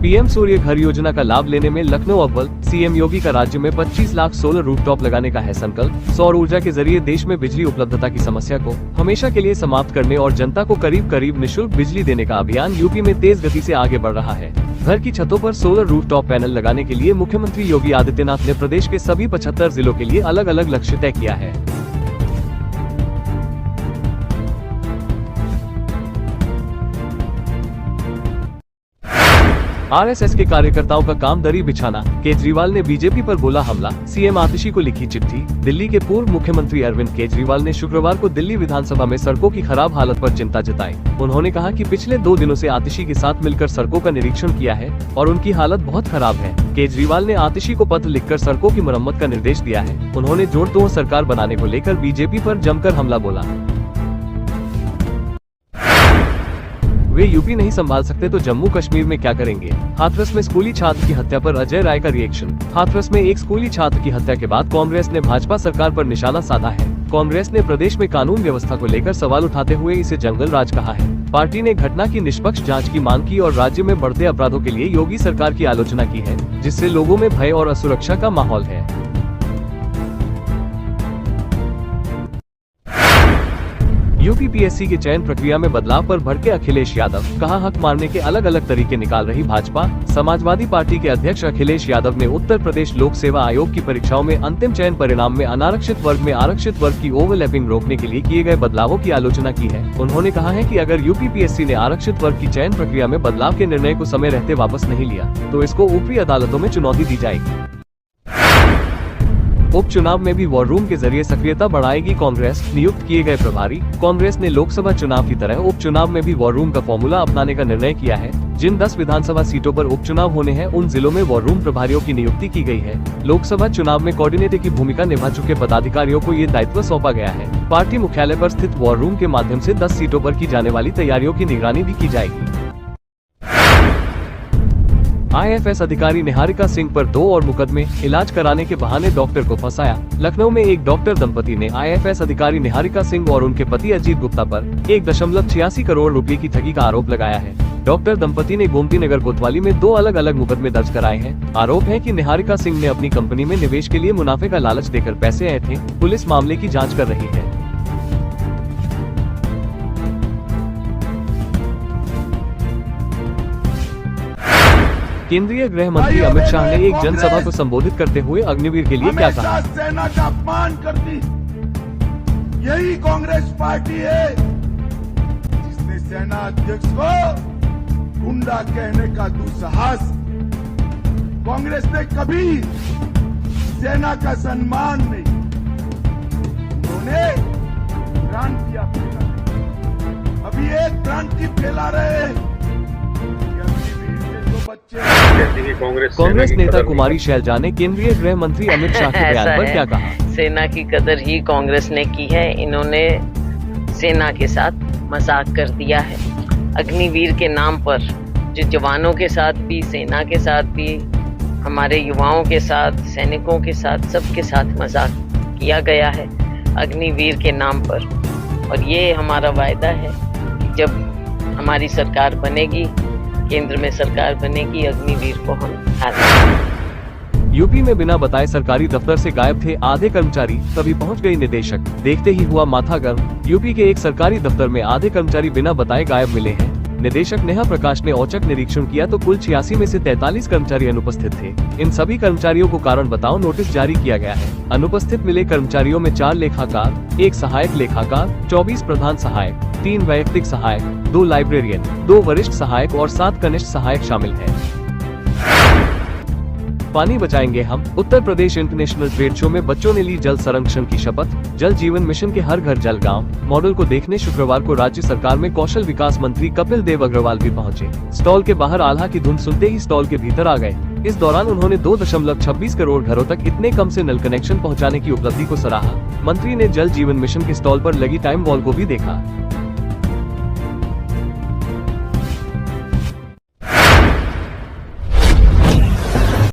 PM सूर्य घर योजना का लाभ लेने में लखनऊ अव्वल। सीएम योगी का राज्य में 25 लाख सोलर रूफटॉप लगाने का है संकल्प। सौर ऊर्जा के जरिए देश में बिजली उपलब्धता की समस्या को हमेशा के लिए समाप्त करने और जनता को करीब करीब निःशुल्क बिजली देने का अभियान यूपी में तेज गति से आगे बढ़ रहा है। घर की छतों पर सोलर रूफटॉप पैनल लगाने के लिए मुख्यमंत्री योगी आदित्यनाथ ने प्रदेश के सभी 75 जिलों के लिए अलग अलग लक्ष्य तय किया है। आरएसएस के कार्यकर्ताओं का काम दरी बिछाना, केजरीवाल ने बीजेपी पर बोला हमला। सीएम आतिशी को लिखी चिट्ठी। दिल्ली के पूर्व मुख्यमंत्री अरविंद केजरीवाल ने शुक्रवार को दिल्ली विधानसभा में सड़कों की खराब हालत पर चिंता जताई। उन्होंने कहा कि पिछले 2 दिनों से आतिशी के साथ मिलकर सड़कों का निरीक्षण किया है और उनकी हालत बहुत खराब है। केजरीवाल ने आतिशी को पत्र लिखकर सड़कों की मरम्मत का निर्देश दिया है। उन्होंने जोड़-तोड़ सरकार बनाने को लेकर बीजेपी पर जमकर हमला बोला। वे यूपी नहीं संभाल सकते तो जम्मू कश्मीर में क्या करेंगे। हाथरस में स्कूली छात्र की हत्या पर अजय राय का रिएक्शन। हाथरस में एक स्कूली छात्र की हत्या के बाद कांग्रेस ने भाजपा सरकार पर निशाना साधा है। कांग्रेस ने प्रदेश में कानून व्यवस्था को लेकर सवाल उठाते हुए इसे जंगल राज कहा है। पार्टी ने घटना की निष्पक्ष जांच की मांग की और राज्य में बढ़ते अपराधों के लिए योगी सरकार की आलोचना की है, जिससे लोगों में भय और असुरक्षा का माहौल है। यूपीपीएससी के चयन प्रक्रिया में बदलाव पर भड़के अखिलेश यादव। कहा हक मारने के अलग अलग तरीके निकाल रही भाजपा। समाजवादी पार्टी के अध्यक्ष अखिलेश यादव ने उत्तर प्रदेश लोक सेवा आयोग की परीक्षाओं में अंतिम चयन परिणाम में अनारक्षित वर्ग में आरक्षित वर्ग की ओवरलैपिंग रोकने के लिए किए गए बदलावों की आलोचना की है। उन्होंने कहा है कि अगर यूपीपीएससी ने आरक्षित वर्ग की चयन प्रक्रिया में बदलाव के निर्णय को समय रहते वापस नहीं लिया तो इसको ऊपरी अदालतों में चुनौती दी जाएगी। उपचुनाव में भी वॉर रूम के जरिए सक्रियता बढ़ाएगी कांग्रेस। नियुक्त किए गए प्रभारी। कांग्रेस ने लोकसभा चुनाव की तरह उपचुनाव में भी वॉर रूम का फॉर्मूला अपनाने का निर्णय किया है। जिन 10 विधानसभा सीटों पर उपचुनाव होने हैं उन जिलों में वॉर रूम प्रभारियों की नियुक्ति की गई है। लोकसभा चुनाव में कोऑर्डिनेटर की भूमिका निभा चुके पदाधिकारियों को ये दायित्व सौंपा गया है। पार्टी मुख्यालय पर स्थित वॉर रूम के माध्यम से 10 सीटों पर की जाने वाली तैयारियों की निगरानी भी की जाएगी। आईएफएस अधिकारी निहारिका सिंह पर 2 और मुकदमे। इलाज कराने के बहाने डॉक्टर को फंसाया। लखनऊ में एक डॉक्टर दंपति ने आईएफएस अधिकारी निहारिका सिंह और उनके पति अजीत गुप्ता पर 1.86 करोड़ रुपए की ठगी का आरोप लगाया है। डॉक्टर दंपति ने गोमती नगर कोतवाली में 2 अलग अलग मुकदमे दर्ज कराए हैं। आरोप है कि निहारिका सिंह ने अपनी कंपनी में निवेश के लिए मुनाफे का लालच देकर पैसे आए थे। पुलिस मामले की जाँच कर रही है। केंद्रीय गृह मंत्री अमित शाह ने एक जनसभा को संबोधित करते हुए अग्निवीर के लिए क्या कहा। सेना का अपमान करती यही कांग्रेस पार्टी है जिसने सेना अध्यक्ष को गुंडा कहने का दुस्साहस। कांग्रेस ने कभी सेना का सम्मान नहीं, उन्होंने क्रांतियां फैला। अभी एक क्रांति फैला रहे हैं। कांग्रेस नेता कुमारी शैलजा ने केंद्रीय गृह मंत्री अमित शाह के बयान पर क्या कहा। सेना की कदर ही कांग्रेस ने की है। इन्होंने सेना के साथ मजाक कर दिया है। अग्निवीर के नाम पर जो जवानों के साथ भी, सेना के साथ भी, हमारे युवाओं के साथ, सैनिकों के साथ, सबके साथ मजाक किया गया है अग्निवीर के नाम पर। और ये हमारा वायदा है कि जब हमारी सरकार बनेगी, केंद्र में सरकार बनेगी, अग्निवीर को हम हराएंगे। यूपी में बिना बताए सरकारी दफ्तर से गायब थे आधे कर्मचारी, तभी पहुंच गई निदेशक। देखते ही हुआ माथा गर्म। यूपी के एक सरकारी दफ्तर में आधे कर्मचारी बिना बताए गायब मिले हैं। निदेशक नेहा प्रकाश ने औचक निरीक्षण किया तो कुल 86 में से 43 कर्मचारी अनुपस्थित थे। इन सभी कर्मचारियों को कारण बताओ नोटिस जारी किया गया है। अनुपस्थित मिले कर्मचारियों में 4 लेखाकार, 1 सहायक लेखाकार, 24 प्रधान सहायक, 3 वैयक्तिक सहायक, 2 लाइब्रेरियन, 2 वरिष्ठ सहायक और 7 कनिष्ठ सहायक शामिल हैं। पानी बचाएंगे हम। Uttar Pradesh international trade show में बच्चों ने ली जल संरक्षण की शपथ। जल जीवन मिशन के हर घर जल गांव मॉडल को देखने शुक्रवार को राज्य सरकार में कौशल विकास मंत्री कपिल देव अग्रवाल भी पहुंचे। स्टॉल के बाहर आल्हा की धुन सुनते ही स्टॉल के भीतर आ गए। इस दौरान उन्होंने 2.26 करोड़ घरों तक इतने कम से नल कनेक्शन पहुंचाने की उपलब्धि को सराहा। मंत्री ने जल जीवन मिशन के स्टॉल पर लगी टाइम वॉल को भी देखा।